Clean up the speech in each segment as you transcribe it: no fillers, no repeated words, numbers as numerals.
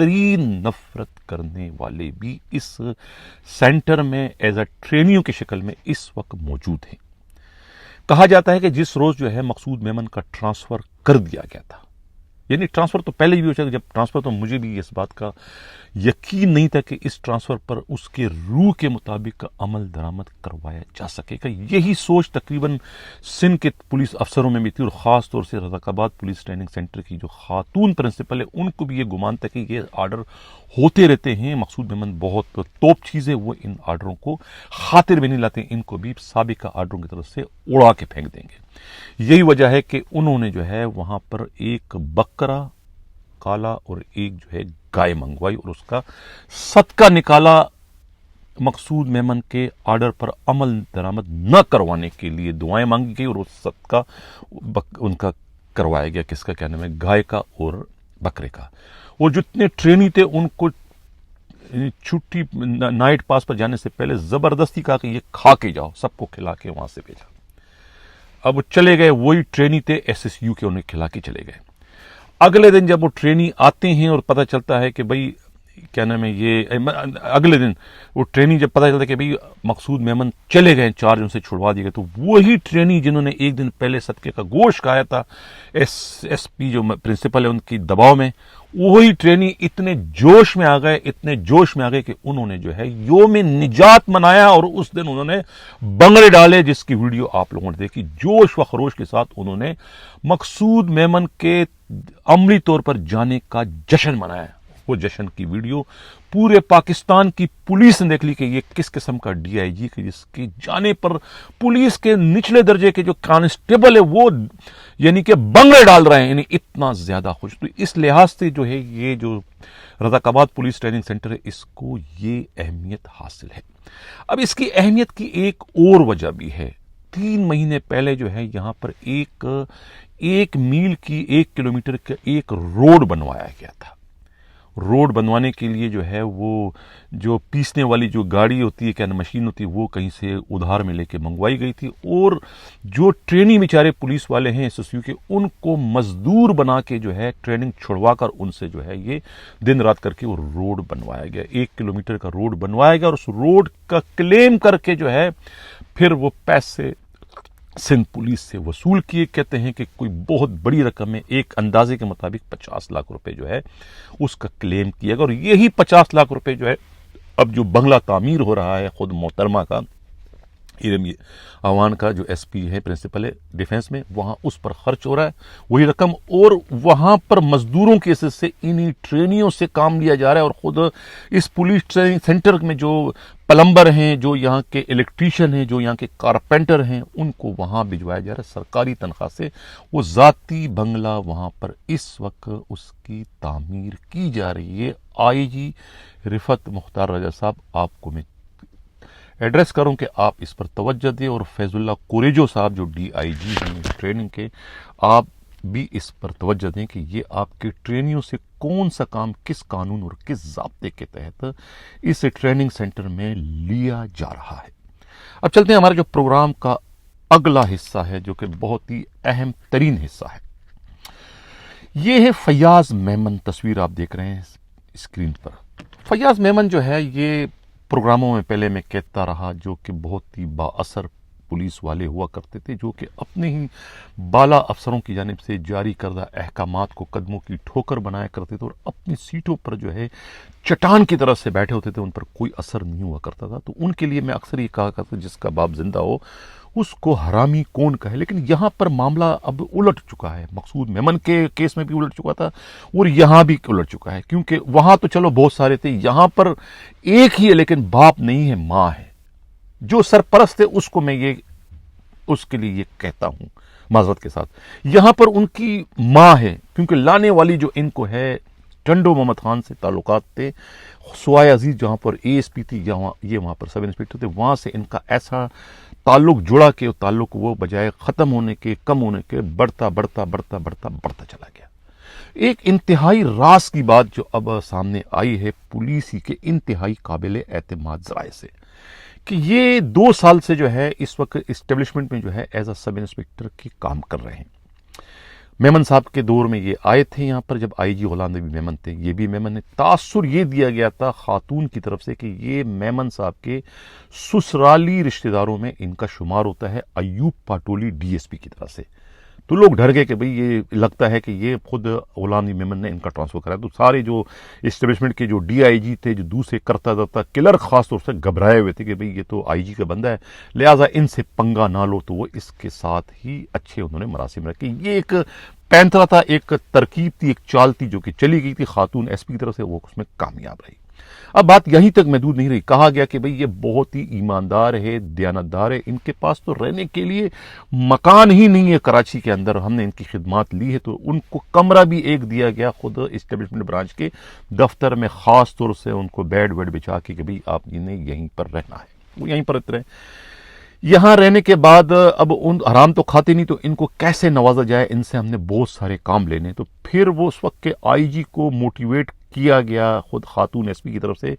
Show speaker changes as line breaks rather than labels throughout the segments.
ترین نفرت کرنے والے بھی اس سینٹر میں ایز اے ٹرینیوں کی شکل میں اس وقت موجود ہیں۔ کہا جاتا ہے کہ جس روز جو ہے مقصود میمن کا ٹرانسفر کر دیا گیا تھا، یعنی ٹرانسفر تو پہلے بھی ہو چکا، جب ٹرانسفر تو مجھے بھی اس بات کا یقین نہیں تھا کہ اس ٹرانسفر پر اس کے روح کے مطابق عمل درآمد کروایا جا سکے گا۔ یہی سوچ تقریباً سندھ کے پولیس افسروں میں بھی تھی، اور خاص طور سے رضاک آباد پولیس ٹریننگ سینٹر کی جو خاتون پرنسپل ہے ان کو بھی یہ گمان تھا کہ یہ آرڈر ہوتے رہتے ہیں، مقصود میمن بہت توپ چیز ہے، وہ ان آرڈروں کو خاطر میں نہیں لاتے، ان کو بھی سابقہ آرڈروں کی طرف سے اڑا کے پھینک دیں گے۔ یہی وجہ ہے کہ انہوں نے جو ہے وہاں پر ایک بکرا کالا اور ایک جو ہے گائے منگوائی اور اس کا صدقہ نکالا، مقصود میمن کے آرڈر پر عمل درآمد نہ کروانے کے لیے دعائیں مانگی گئی، اور اس صدقہ ان کا کروایا گیا، کس کا کیا نام ہے، گائے کا اور بکرے کا۔ اور جتنے ٹرینی تھے ان کو چھٹی نائٹ پاس پر جانے سے پہلے زبردستی کہا کہ یہ کھا کے جاؤ، سب کو کھلا کے وہاں سے بھیجا۔ اب وہ چلے گئے، وہی ٹرینی تھے SSU کے، انہیں کھلا کے چلے گئے۔ اگلے دن جب وہ ٹرینی آتے ہیں اور پتہ چلتا ہے کہ بھئی کیا نام ہے، یہ اگلے دن وہ ٹرینی جب پتہ چلتا ہے کہ بھئی مقصود میمن چلے گئے، چارج ان سے چھڑوا دیے گئے، تو وہی ٹرینی جنہوں نے ایک دن پہلے صدقے کا گوشت کھایا تھا، SP جو پرنسپل ہے ان کی دباؤ میں، وہی ٹرینی اتنے جوش میں آ گئے کہ انہوں نے جو ہے یوم نجات منایا، اور اس دن انہوں نے بنگڑے ڈالے، جس کی ویڈیو آپ لوگوں نے دیکھی۔ جوش و خروش کے ساتھ انہوں نے مقصود میمن کے عملی طور پر جانے کا جشن منایا۔ وہ جشن کی ویڈیو پورے پاکستان کی پولیس نے دیکھ لی کہ یہ کس قسم کا DIG کہ جس کی جانے پر پولیس کے نچلے درجے کے جو کانسٹیبل ہے وہ یعنی کہ بنگڑے ڈال رہے ہیں، یعنی اتنا زیادہ خوش۔ تو اس لحاظ سے جو ہے یہ جو رضاک آباد پولیس ٹریننگ سینٹر ہے اس کو یہ اہمیت حاصل ہے۔ اب اس کی اہمیت کی ایک اور وجہ بھی ہے۔ 3 مہینے پہلے جو ہے یہاں پر ایک میل کی 1 کلومیٹر کا ایک روڈ بنوایا گیا تھا۔ روڈ بنوانے کے لیے جو ہے وہ جو پیسنے والی جو گاڑی ہوتی ہے، کیا مشین ہوتی ہے، وہ کہیں سے ادھار میں لے کے منگوائی گئی تھی، اور جو ٹریننگ بیچارے پولیس والے ہیں SSU کے، ان کو مزدور بنا کے جو ہے ٹریننگ چھڑوا کر ان سے جو ہے یہ دن رات کر کے وہ روڈ بنوایا گیا۔ 1 کلومیٹر کا روڈ بنوایا گیا، اور اس روڈ کا کلیم کر کے جو ہے پھر وہ پیسے سندھ پولیس سے وصول کیے۔ کہتے ہیں کہ کوئی بہت بڑی رقم ہے، ایک اندازے کے مطابق 50 لاکھ روپے جو ہے اس کا کلیم کیا گیا، اور یہی 50 لاکھ روپے جو ہے اب جو بنگلہ تعمیر ہو رہا ہے خود محترمہ کا اوان کا جو SP ہے، پرنسپل ہے ڈیفنس میں، وہاں اس پر خرچ ہو رہا ہے وہی رقم، اور وہاں پر مزدوروں کے حصے سے انہی ٹرینیوں سے کام لیا جا رہا ہے، اور خود اس پولیس ٹریننگ سینٹر میں جو پلمبر ہیں، جو یہاں کے الیکٹریشین ہیں، جو یہاں کے کارپینٹر ہیں، ان کو وہاں بھجوایا جا رہا ہے سرکاری تنخواہ سے۔ وہ ذاتی بنگلہ وہاں پر اس وقت اس کی تعمیر کی جا رہی ہے۔ IG رفعت مختار رجا صاحب، آپ کو میں ایڈریس کروں کہ آپ اس پر توجہ دیں، اور فیض اللہ کوریجو صاحب جو DIG ہیں ٹریننگ کے، آپ بھی اس پر توجہ دیں کہ یہ آپ کے ٹرینیوں سے کون سا کام کس قانون اور کس ضابطے کے تحت اس ٹریننگ سینٹر میں لیا جا رہا ہے۔ اب چلتے ہیں ہمارے جو پروگرام کا اگلا حصہ ہے، جو کہ بہت ہی اہم ترین حصہ ہے۔ یہ ہے فیاض میمن، تصویر آپ دیکھ رہے ہیں اسکرین پر۔ فیاض میمن جو ہے یہ پروگراموں میں پہلے میں کہتا رہا، جو کہ بہت ہی با اثر پولیس والے ہوا کرتے تھے، جو کہ اپنے ہی بالا افسروں کی جانب سے جاری کردہ احکامات کو قدموں کی ٹھوکر بنایا کرتے تھے، اور اپنی سیٹوں پر جو ہے چٹان کی طرح سے بیٹھے ہوتے تھے، ان پر کوئی اثر نہیں ہوا کرتا تھا۔ تو ان کے لیے میں اکثر یہ کہا کرتا جس کا باپ زندہ ہو اس کو حرامی کون کہے۔ لیکن یہاں پر معاملہ اب الٹ چکا ہے، مقصود میمن کے کیس میں بھی الٹ چکا تھا اور یہاں بھی الٹ چکا ہے، کیونکہ وہاں تو چلو بہت سارے تھے، یہاں پر ایک ہی ہے لیکن باپ نہیں ہے، ماں ہے۔ جو سرپرست ہے اس کو میں اس کے لیے یہ کہتا ہوں معذرت کے ساتھ، یہاں پر ان کی ماں ہے، کیونکہ لانے والی جو ان کو ہے ٹنڈو محمد خان سے تعلقات تھے، سوائے عزیز جہاں پر ASP تھی، یہ وہاں پر سب انسپیکٹر تھے، وہاں سے ان کا ایسا تعلق جڑا کہ تعلق وہ بجائے ختم ہونے کے، کم ہونے کے، بڑھتا چلا گیا۔ ایک انتہائی راز کی بات جو اب سامنے آئی ہے پولیس ہی کے انتہائی قابل اعتماد ذرائع سے، کہ یہ 2 سال سے جو ہے اس وقت اسٹیبلشمنٹ میں جو ہے ایز اے سب انسپیکٹر کے کام کر رہے ہیں۔ میمن صاحب کے دور میں یہ آئے تھے یہاں پر، جب آئی جی غلام نبی میمن تھے، یہ بھی میمن نے تاثر یہ دیا گیا تھا خاتون کی طرف سے کہ یہ میمن صاحب کے سسرالی رشتہ داروں میں ان کا شمار ہوتا ہے ایوب پاٹولی ڈی ایس پی کی طرف سے۔ تو لوگ ڈر گئے کہ بھئی یہ لگتا ہے کہ یہ خود غلام نبی میمن نے ان کا ٹرانسفر کرایا۔ تو سارے جو اسٹیبلشمنٹ کے جو ڈی آئی جی تھے، جو دوسرے کرتا دھرتا کلر خاص طور سے گھبرائے ہوئے تھے کہ بھئی یہ تو آئی جی کا بندہ ہے، لہٰذا ان سے پنگا نہ لو، تو وہ اس کے ساتھ ہی اچھے انہوں نے مراسم رکھے۔ یہ ایک پینترا تھا، ایک ترکیب تھی، ایک چال تھی جو کہ چلی گئی تھی خاتون ایس پی کی طرف سے، وہ اس میں کامیاب رہی۔ اب بات یہیں تک محدود نہیں رہی، کہا گیا کہ بھئی یہ بہت ہی ایماندار ہے، دیانتدار ہے، ان کے پاس تو رہنے کے لیے مکان ہی نہیں ہے کراچی کے اندر، ہم نے ان کی خدمات لی ہے، تو ان کو کمرہ بھی ایک دیا گیا خود اسٹیبلشمنٹ برانچ کے دفتر میں، خاص طور سے ان کو بیڈ ویڈ بچھا کے کہ بھئی آپ نے یہیں پر رہنا ہے، وہ یہیں پر رہتے رہے۔ یہاں رہنے کے بعد اب ان حرام تو کھاتے نہیں، تو ان کو کیسے نوازا جائے، ان سے ہم نے بہت سارے کام لینے، تو پھر وہ اس وقت کے آئی جی کو موٹیویٹ کیا گیا خود خاتون ایس پی کی طرف سے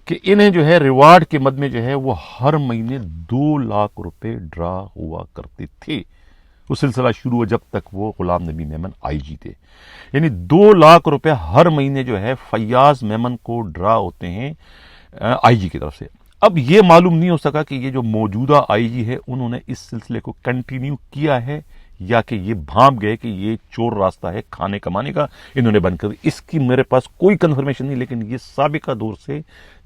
کہ انہیں جو ہے ریوارڈ کے مد میں جو ہے وہ ہر مہینے 2 لاکھ روپے ڈرا ہوا کرتے تھے۔ وہ سلسلہ شروع ہوا جب تک وہ غلام نبی میمن آئی جی تھے، یعنی 2 لاکھ روپے ہر مہینے جو ہے فیاض میمن کو ڈرا ہوتے ہیں آئی جی کی طرف سے۔ اب یہ معلوم نہیں ہو سکا کہ یہ جو موجودہ آئی جی ہے انہوں نے اس سلسلے کو کنٹینیو کیا ہے یا کہ یہ بھانپ گئے کہ یہ چور راستہ ہے کھانے کمانے کا، انہوں نے بند کر دی۔ اس کی میرے پاس کوئی کنفرمیشن نہیں، لیکن یہ سابقہ دور سے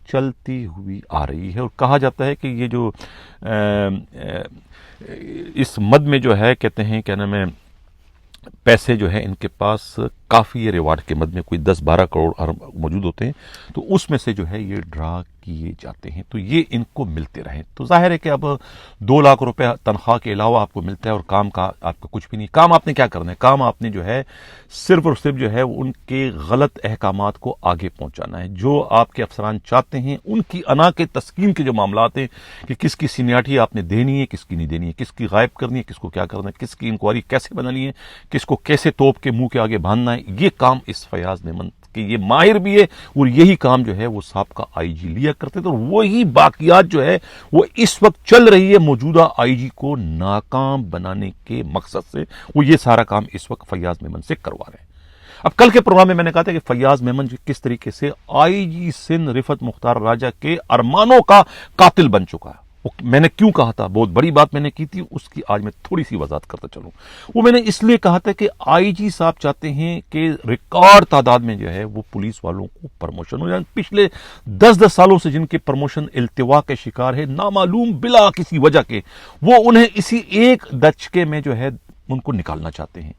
چلتی ہوئی آ رہی ہے، اور کہا جاتا ہے کہ یہ جو اس مد میں جو ہے کہتے ہیں کیا نام ہے پیسے جو ہے ان کے پاس کافی ہے، ریوارڈ کے مد میں کوئی 10-12 کروڑ موجود ہوتے ہیں، تو اس میں سے جو ہے یہ ڈرا کیے جاتے ہیں، تو یہ ان کو ملتے رہے۔ تو ظاہر ہے کہ اب 2 لاکھ روپے تنخواہ کے علاوہ آپ کو ملتا ہے اور کام کا آپ کا کچھ بھی نہیں۔ کام آپ نے کیا کرنا ہے؟ کام آپ نے جو ہے صرف اور صرف جو ہے ان کے غلط احکامات کو آگے پہنچانا ہے۔ جو آپ کے افسران چاہتے ہیں ان کی انا کے تسکین کے جو معاملات ہیں کہ کس کی سینیارٹی آپ نے دینی ہے، کس کی نہیں دینی ہے، کس کی غائب کرنی ہے، کس کو کیا کرنا ہے، کس کی انکوائری کیسے بنانی ہے، کس کو کیسے توپ کے منہ کے آگے باندھنا ہے، یہ کام اس فیاض میمن کہ یہ ماہر بھی ہے، اور یہی کام جو ہے وہ سابقہ آئی جی لیا کرتے تھے، اور وہی باقیات جو ہے وہ اس وقت چل رہی ہے موجودہ آئی جی کو ناکام بنانے کے مقصد سے، وہ یہ سارا کام اس وقت فیاض میمن سے کروا رہے ہیں۔ اب کل کے پروگرام میں نے کہا تھا کہ فیاض میمن کس طریقے سے آئی جی سندھ رفعت مختار راجہ کے ارمانوں کا قاتل بن چکا ہے۔ میں نے کیوں کہا تھا، بہت بڑی بات میں نے کی تھی، اس کی آج میں تھوڑی سی وضاحت کرتا چلوں۔ وہ میں نے اس لیے کہا تھا کہ آئی جی صاحب چاہتے ہیں کہ ریکارڈ تعداد میں جو ہے وہ پولیس والوں کو پروموشن ہو جائے، پچھلے 10 سالوں سے جن کے پروموشن التوا کے شکار ہے نامعلوم بلا کسی وجہ کے، وہ انہیں اسی ایک دھچکے میں جو ہے ان کو نکالنا چاہتے ہیں۔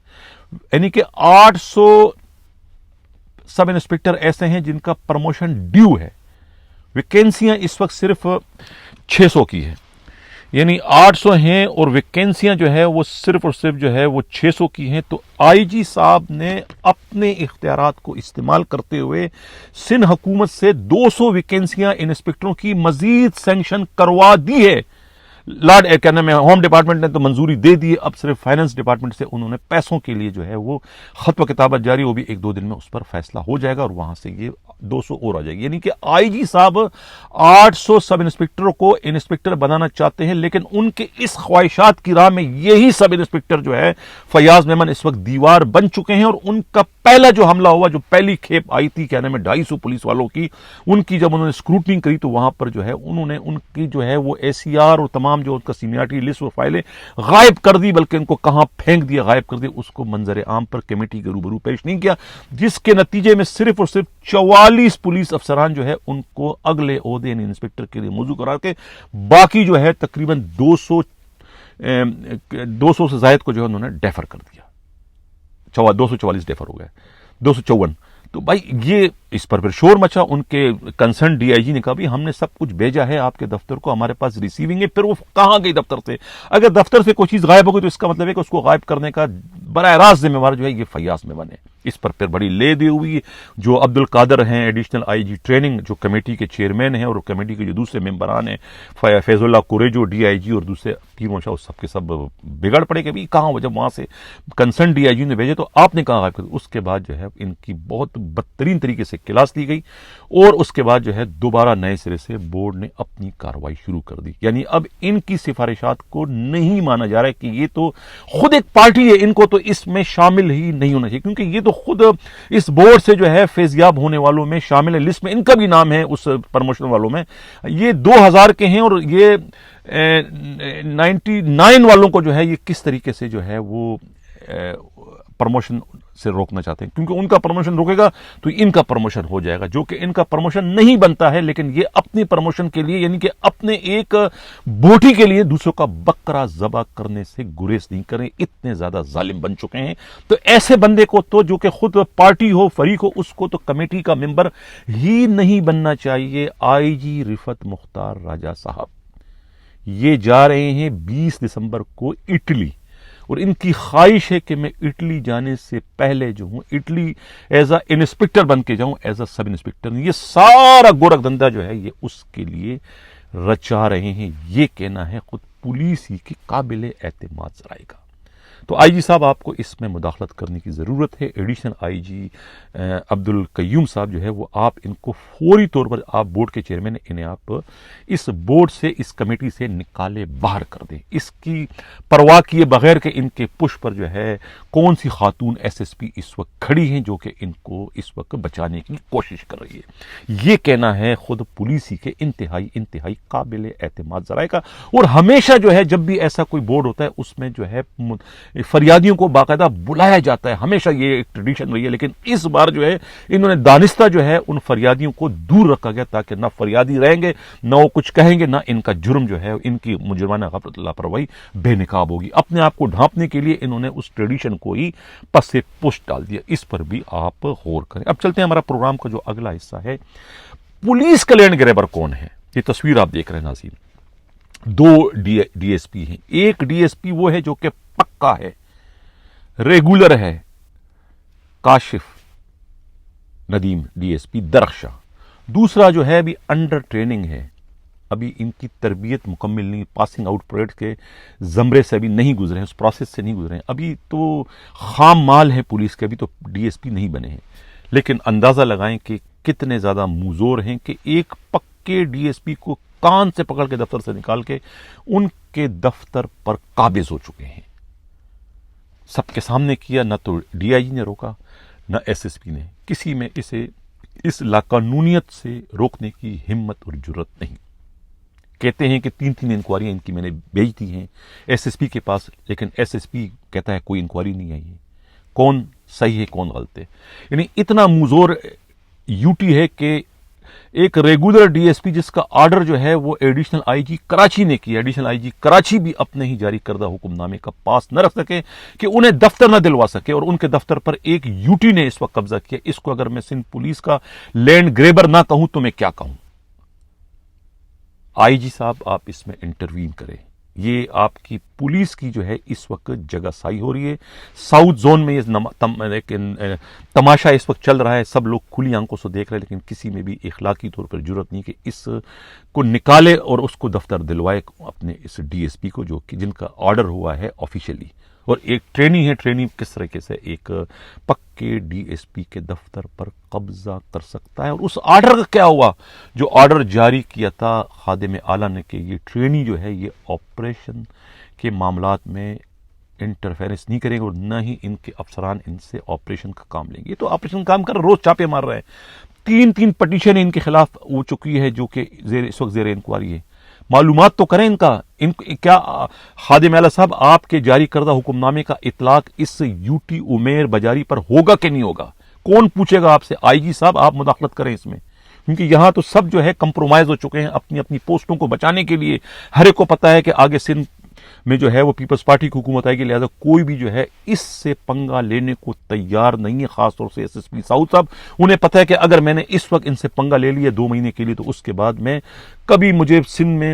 یعنی کہ 800 سب انسپکٹر ایسے ہیں جن کا پروموشن ڈیو ہے، ویکینسیاں اس وقت صرف 600 کی ہے، یعنی 800 ہیں اور ویکینسیاں جو ہے وہ صرف اور صرف جو ہے وہ 600 کی ہیں۔ تو آئی جی صاحب نے اپنے اختیارات کو استعمال کرتے ہوئے سندھ حکومت سے 200 ویکینسیاں انسپکٹروں کی مزید سینکشن کروا دی ہے۔ کیا نام ہے، ہوم ڈپارٹمنٹ نے تو منظوری دے دی ہے، اب صرف فائنانس ڈپارٹمنٹ سے انہوں نے پیسوں کے لیے جو ہے وہ خط و کتابت جاری، وہ بھی 1-2 دن میں اس پر فیصلہ ہو جائے گا اور وہاں سے یہ 200 اور آ جائے گی۔ یعنی کہ آئی جی صاحب 800 سب انسپکٹروں کو انسپکٹر بنانا چاہتے ہیں، لیکن ان کے اس خواہشات کی راہ میں یہی سب انسپکٹر جو ہے فیاض میمن اس وقت دیوار بن چکے ہیں، اور ان کا پہلا جو حملہ ہوا، جو پہلی کھیپ آئی تھی کیا نام ہے 250 پولیس والوں کی، ان کی جب انہوں نے اسکروٹنگ کری تو وہاں پر جو ہے انہوں نے ان کی جو ہے وہ اے سی آر اور تمام جو ان کا سینیارٹی لسٹ اور فائلیں غائب کر دی، بلکہ ان کو کہاں پھینک دیا، غائب کر دیا، اس کو منظر عام پر کمیٹی کے روبرو پیش نہیں کیا، جس کے نتیجے میں صرف اور صرف 44 پولیس افسران جو ہے ان کو اگلے عہدے یعنی انسپکٹر کے لیے موزوں قرار کے، باقی جو ہے تقریباً 200 سے زائد کو جو ہے انہوں نے ڈیفر کر دیا، 244 ڈیفر ہو گئے، 254۔ تو بھائی یہ اس پر پھر شور مچا، ان کے کنسرن ڈی آئی جی نے کہا بھی ہم نے سب کچھ بھیجا ہے آپ کے دفتر کو، ہمارے پاس ریسیونگ ہے۔ پھر وہ کہاں گئی دفتر سے؟ اگر دفتر سے کوئی چیز غائب ہو گئی تو اس کا مطلب ہے کہ اس کو غائب کرنے کا براہ راست ذمہ وار جو ہے یہ فیاض میمن ہے۔ اس پر پھر بڑی لے دی ہوئی جو عبد القادر ہیں ایڈیشنل آئی جی ٹریننگ جو کمیٹی کے چیئرمین ہیں اور کمیٹی کے جو دوسرے ممبران ہیں فیض اللہ قریجو ڈی آئی جی اور دوسرے پیر موشا سب کے سب بگڑ پڑے کہ کہاں جب وہاں سے کنسرن ڈی آئی جی نے بھیجے تو آپ نے کہاں غائب کر. اس کے بعد جو ہے ان کی بہت بدترین طریقے سے کلاس لی گئی اور اس کے بعد جو ہے دوبارہ نئے سرے سے بورڈ نے اپنی کارروائی شروع کر دی. یعنی اب ان کی سفارشات کو نہیں مانا جا رہا ہے کہ یہ تو خود ایک پارٹی ہے, ان کو تو اس میں شامل ہی نہیں ہونا چاہیے کیونکہ یہ تو خود اس بورڈ سے جو ہے فیضیاب ہونے والوں میں شامل ہے, لسٹ میں ان کا بھی نام ہے اس پروموشن والوں میں. یہ 2000 کے ہیں اور یہ 99 والوں کو جو ہے یہ کس طریقے سے جو ہے وہ پروموشن سے روکنا چاہتے ہیں کیونکہ ان کا پروموشن روکے گا تو ان کا پروموشن ہو جائے گا, جو کہ ان کا پروموشن نہیں بنتا ہے. لیکن یہ اپنی پروموشن کے لیے یعنی کہ اپنے ایک بوٹی کے لیے دوسروں کا بکرا ذبح کرنے سے گریز نہیں کریں, اتنے زیادہ ظالم بن چکے ہیں. تو ایسے بندے کو تو جو کہ خود پارٹی ہو فریق ہو اس کو تو کمیٹی کا ممبر ہی نہیں بننا چاہیے. آئی جی رفعت مختار راجہ صاحب یہ جا رہے ہیں 20 دسمبر کو اٹلی اور ان کی خواہش ہے کہ میں اٹلی جانے سے پہلے جو ہوں اٹلی ایز اے انسپکٹر بن کے جاؤں, ایز اے سب انسپکٹر. یہ سارا گورکھ دھندا جو ہے یہ اس کے لیے رچا رہے ہیں. یہ کہنا ہے خود پولیس ہی کے قابل اعتماد ذرائع کا. تو آئی جی صاحب آپ کو اس میں مداخلت کرنے کی ضرورت ہے. ایڈیشنل آئی جی عبد القیوم صاحب جو ہے وہ آپ ان کو فوری طور پر آپ بورڈ کے چیئرمین ہیں, انہیں آپ اس بورڈ سے اس کمیٹی سے نکالے باہر کر دیں. اس کی پرواہ کیے بغیر کہ ان کے پش پر جو ہے کون سی خاتون ایس ایس پی اس وقت کھڑی ہیں جو کہ ان کو اس وقت بچانے کی کوشش کر رہی ہے. یہ کہنا ہے خود پولیس ہی کے انتہائی قابل اعتماد ذرائع کا. اور ہمیشہ جو ہے جب بھی ایسا کوئی بورڈ ہوتا ہے اس میں جو ہے فریادیوں کو باقاعدہ بلایا جاتا ہے, ہمیشہ یہ ایک ٹریڈیشن رہی ہے. لیکن اس بار جو ہے انہوں نے دانستہ جو ہے ان فریادیوں کو دور رکھا گیا تاکہ نہ فریادی رہیں گے نہ وہ کچھ کہیں گے, نہ ان کا جرم جو ہے ان کی مجرمانہ غفلت لاپرواہی بے نقاب ہوگی. اپنے آپ کو ڈھانپنے کے لیے انہوں نے اس ٹریڈیشن کو ہی پس سے پشت ڈال دیا. اس پر بھی آپ غور کریں. اب چلتے ہیں ہمارا پروگرام کا جو اگلا حصہ ہے, پولیس کا لینڈ گریبر کون ہے. یہ تصویر آپ دیکھ رہے ہیں ناظرین, 2 ڈی ایس پی ہیں. ایک ڈی ایس پی وہ ہے جو کہ پکا ہے, ریگولر ہے, Kashif Nadeem D S P Darakhshan. دوسرا جو ہے ابھی انڈر ٹریننگ ہے, ابھی ان کی تربیت مکمل نہیں, پاسنگ آؤٹ پریڈ کے زمرے سے ابھی نہیں گزرے ہیں, اس پروسیس سے نہیں گزرے ہیں, ابھی تو خام مال ہے پولیس کے, ابھی تو ڈی ایس پی نہیں بنے ہیں. لیکن اندازہ لگائیں کہ کتنے زیادہ موزور ہیں کہ ایک پکے ڈی ایس پی کو کان سے پکڑ کے دفتر سے نکال کے ان کے دفتر پر قابض ہو چکے ہیں. سب کے سامنے کیا, نہ تو ڈی آئی جی نے روکا نہ ایس ایس پی نے, کسی میں اسے اس لاقانونیت سے روکنے کی ہمت اور جرت نہیں. کہتے ہیں کہ 3 انکوائریاں ان کی میں نے بھیج دی ہیں ایس ایس پی کے پاس, لیکن ایس ایس پی کہتا ہے کوئی انکوائری نہیں آئی ہے, کون صحیح ہے کون غلط ہے. یعنی اتنا موزور یوٹی ہے کہ ایک ریگولر ڈی ایس پی جس کا آرڈر جو ہے وہ ایڈیشنل آئی جی کراچی نے کیا, ایڈیشنل آئی جی کراچی بھی اپنے ہی جاری کردہ حکم نامے کا پاس نہ رکھ سکے کہ انہیں دفتر نہ دلوا سکے, اور ان کے دفتر پر ایک یوٹی نے اس وقت قبضہ کیا. اس کو اگر میں سندھ پولیس کا لینڈ گریبر نہ کہوں تو میں کیا کہوں. آئی جی صاحب آپ اس میں انٹروین کریں. یہ آپ کی پولیس کی جو ہے اس وقت جگہ سائی ہو رہی ہے. ساؤتھ زون میں یہ تماشا اس وقت چل رہا ہے, سب لوگ کھلی آنکھوں سے دیکھ رہے ہیں, لیکن کسی میں بھی اخلاقی طور پر جرت نہیں کہ اس کو نکالے اور اس کو دفتر دلوائے اپنے اس ڈی ایس پی کو جو کہ جن کا آرڈر ہوا ہے آفیشیلی. اور ایک ٹرینی ہے, ٹرینی کس طریقے سے ایک پکے ڈی ایس پی کے دفتر پر قبضہ کر سکتا ہے. اور اس آرڈر کا کیا ہوا جو آرڈر جاری کیا تھا خادم اعلیٰ نے کہ یہ ٹرینی جو ہے یہ آپریشن کے معاملات میں انٹرفیرنس نہیں کریں گے اور نہ ہی ان کے افسران ان سے آپریشن کا کام لیں گے. تو آپریشن کام کر روز چاپے مار رہے ہیں. 3 پٹیشن ان کے خلاف ہو چکی ہے جو کہ اس وقت زیر انکوائری ہے. معلومات تو کریں ان کا. کیا خادم اعلیٰ صاحب آپ کے جاری کردہ حکم نامے کا اطلاق اس یوٹی عمیر بجاری پر ہوگا کہ نہیں ہوگا؟ کون پوچھے گا آپ سے؟ آئی جی صاحب آپ مداخلت کریں اس میں, کیونکہ یہاں تو سب جو ہے کمپرومائز ہو چکے ہیں اپنی اپنی پوسٹوں کو بچانے کے لیے. ہر ایک کو پتا ہے کہ آگے سندھ میں جو ہے وہ پیپلز پارٹی کی حکومت آئے گی, لہذا کوئی بھی جو ہے اس سے پنگا لینے کو تیار نہیں ہے, خاص طور سے ایس ایس پی ساؤتھ صاحب. انہیں پتہ ہے کہ اگر میں نے اس وقت ان سے پنگا لے لیا 2 مہینے کے لیے تو اس کے بعد میں کبھی مجھے سندھ میں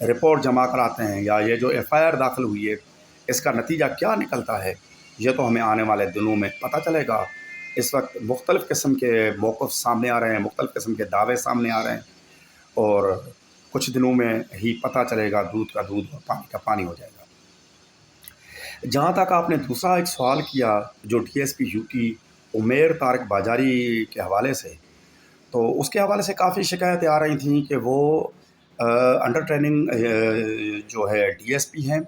رپورٹ جمع کراتے ہیں یا یہ جو ایف آئی آر داخل ہوئی ہے اس کا نتیجہ کیا نکلتا ہے، یہ تو ہمیں آنے والے دنوں میں پتہ چلے گا۔ اس وقت مختلف قسم کے موقف سامنے آ رہے ہیں، مختلف قسم کے دعوے سامنے آ رہے ہیں، اور کچھ دنوں میں ہی پتہ چلے گا، دودھ کا دودھ اور پانی کا پانی ہو جائے گا۔ جہاں تک آپ نے دوسرا ایک سوال کیا جو D S P U T Umair Tariq باجاری کے حوالے سے، تو اس کے حوالے سے کافی شکایتیں آ رہی تھیں کہ وہ انڈر ٹریننگ جو ہے ڈی ایس پی ہیں،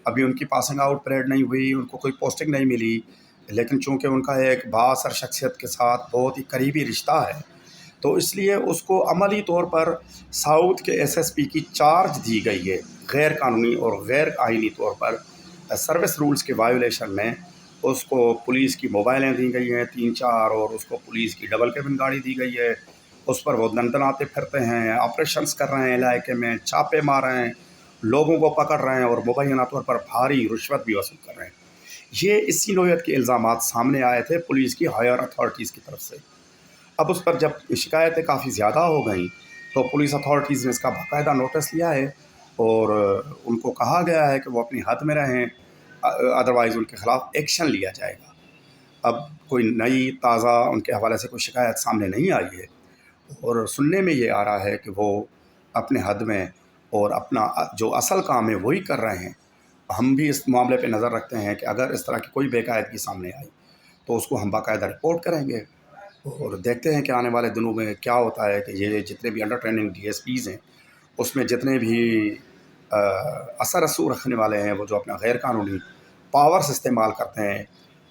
ابھی ان کی پاسنگ آؤٹ پریڈ نہیں ہوئی، ان کو کوئی پوسٹنگ نہیں ملی، لیکن چونکہ ان کا ایک بااثر شخصیت کے ساتھ بہت ہی قریبی رشتہ ہے، تو اس لیے اس کو عملی طور پر ساؤتھ کے ایس ایس پی کی چارج دی گئی ہے، غیر قانونی اور غیر آئینی طور پر سروس رولز کے وائیولیشن میں اس کو پولیس کی موبائلیں دی گئی ہیں 3-4، اور اس کو پولیس کی ڈبل کیبن گاڑی دی گئی ہے، اس پر وہ دندناتے پھرتے ہیں، آپریشنز کر رہے ہیں، علاقے میں چھاپے مار رہے ہیں، لوگوں کو پکڑ رہے ہیں اور مبینہ طور پر بھاری رشوت بھی وصول کر رہے ہیں۔ یہ اسی نوعیت کے الزامات سامنے آئے تھے پولیس کی ہائر اتھارٹیز کی طرف سے۔ اب اس پر جب شکایتیں کافی زیادہ ہو گئیں تو پولیس اتھارٹیز نے اس کا باقاعدہ نوٹس لیا ہے اور ان کو کہا گیا ہے کہ وہ اپنی حد میں رہیں، ادروائز ان کے خلاف ایکشن لیا جائے گا۔ اب کوئی نئی تازہ ان کے حوالے سے کوئی شکایت سامنے نہیں آئی ہے، اور سننے میں یہ آ رہا ہے کہ وہ اپنے حد میں اور اپنا جو اصل کام ہے وہی کر رہے ہیں۔ ہم بھی اس معاملے پہ نظر رکھتے ہیں کہ اگر اس طرح کی کوئی بے قاعدگی سامنے آئی تو اس کو ہم باقاعدہ رپورٹ کریں گے، اور دیکھتے ہیں کہ آنے والے دنوں میں کیا ہوتا ہے کہ یہ جتنے بھی under training DSPs ہیں اس میں جتنے بھی اثر رسوخ رکھنے والے ہیں، وہ جو اپنا غیر قانونی پاورز استعمال کرتے ہیں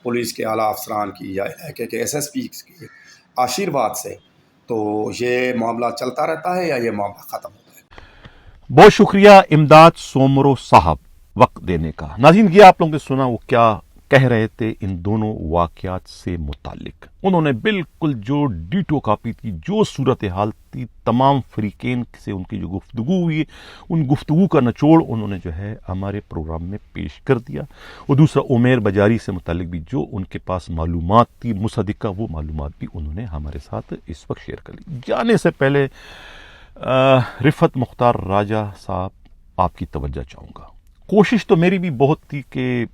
پولیس کے اعلیٰ افسران کی یا علاقے کے ایس ایس پی کے آشیرواد سے، تو یہ معاملہ چلتا رہتا ہے یا یہ معاملہ ختم ہوتا ہے؟
بہت شکریہ امداد سومرو صاحب وقت دینے کا۔ ناظرین، یہ آپ لوگوں نے سنا وہ کیا کہہ رہے تھے ان دونوں واقعات سے متعلق۔ انہوں نے بالکل جو ڈیٹو کاپی تھی، جو صورتحال تھی، تمام فریقین سے ان کی جو گفتگو ہوئی، ان گفتگو کا نچوڑ انہوں نے جو ہے ہمارے پروگرام میں پیش کر دیا۔ اور دوسرا عمیر باجاری سے متعلق بھی جو ان کے پاس معلومات تھی مصدقہ، وہ معلومات بھی انہوں نے ہمارے ساتھ اس وقت شیئر کر لی۔ جانے سے پہلے رفعت مختار راجہ صاحب، آپ کی توجہ چاہوں گا۔ کوشش تو میری بھی بہت تھی کہ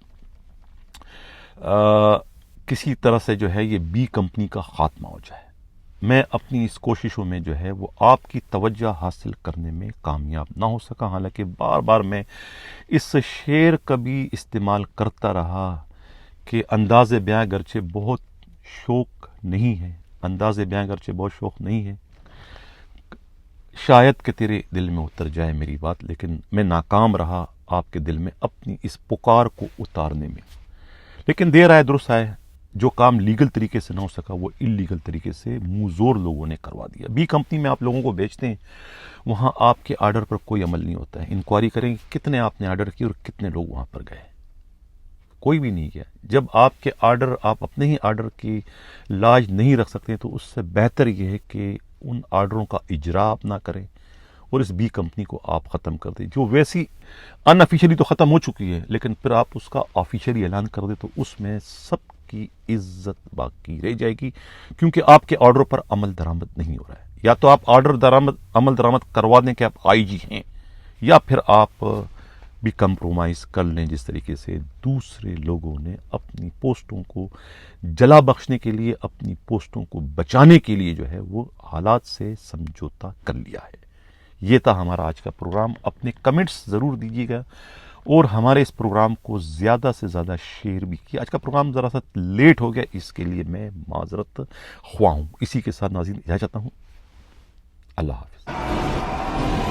کسی طرح سے جو ہے یہ بی کمپنی کا خاتمہ ہو جائے۔ میں اپنی اس کوششوں میں جو ہے وہ آپ کی توجہ حاصل کرنے میں کامیاب نہ ہو سکا، حالانکہ بار بار میں اس شعر کا بھی استعمال کرتا رہا کہ انداز بیاں گرچہ بہت شوق نہیں ہے، انداز بیاں گرچہ بہت شوق نہیں ہے، شاید کہ تیرے دل میں اتر جائے میری بات، لیکن میں ناکام رہا آپ کے دل میں اپنی اس پکار کو اتارنے میں۔ لیکن دیر آئے درست آئے، جو کام لیگل طریقے سے نہ ہو سکا وہ انلیگل طریقے سے منہ زور لوگوں نے کروا دیا۔ بی کمپنی میں آپ لوگوں کو بیچتے ہیں، وہاں آپ کے آرڈر پر کوئی عمل نہیں ہوتا ہے۔ انکوائری کریں کہ کتنے آپ نے آرڈر کیے اور کتنے لوگ وہاں پر گئے، کوئی بھی نہیں گیا۔ جب آپ کے آرڈر، آپ اپنے ہی آرڈر کی لاج نہیں رکھ سکتے تو اس سے بہتر یہ ہے کہ ان آرڈروں کا اجرا آپ نہ کریں اور اس بی کمپنی کو آپ ختم کر دیں، جو ویسی ان آفیشلی تو ختم ہو چکی ہے، لیکن پھر آپ اس کا آفیشلی اعلان کر دیں تو اس میں سب کی عزت باقی رہ جائے گی، کیونکہ آپ کے آرڈر پر عمل درآمد نہیں ہو رہا ہے۔ یا تو آپ عمل درآمد کروا دیں کہ آپ آئی جی ہیں، یا پھر آپ بھی کمپرومائز کر لیں، جس طریقے سے دوسرے لوگوں نے اپنی پوسٹوں کو جلا بخشنے کے لیے، اپنی پوسٹوں کو بچانے کے لیے جو ہے وہ حالات سے سمجھوتا کر لیا ہے۔ یہ تھا ہمارا آج کا پروگرام۔ اپنے کمنٹس ضرور دیجیے گا اور ہمارے اس پروگرام کو زیادہ سے زیادہ شیئر بھی کیا۔ آج کا پروگرام ذرا سا لیٹ ہو گیا، اس کے لیے میں معذرت خواہ ہوں۔ اسی کے ساتھ ناظرین اجازت چاہتا ہوں، اللہ حافظ۔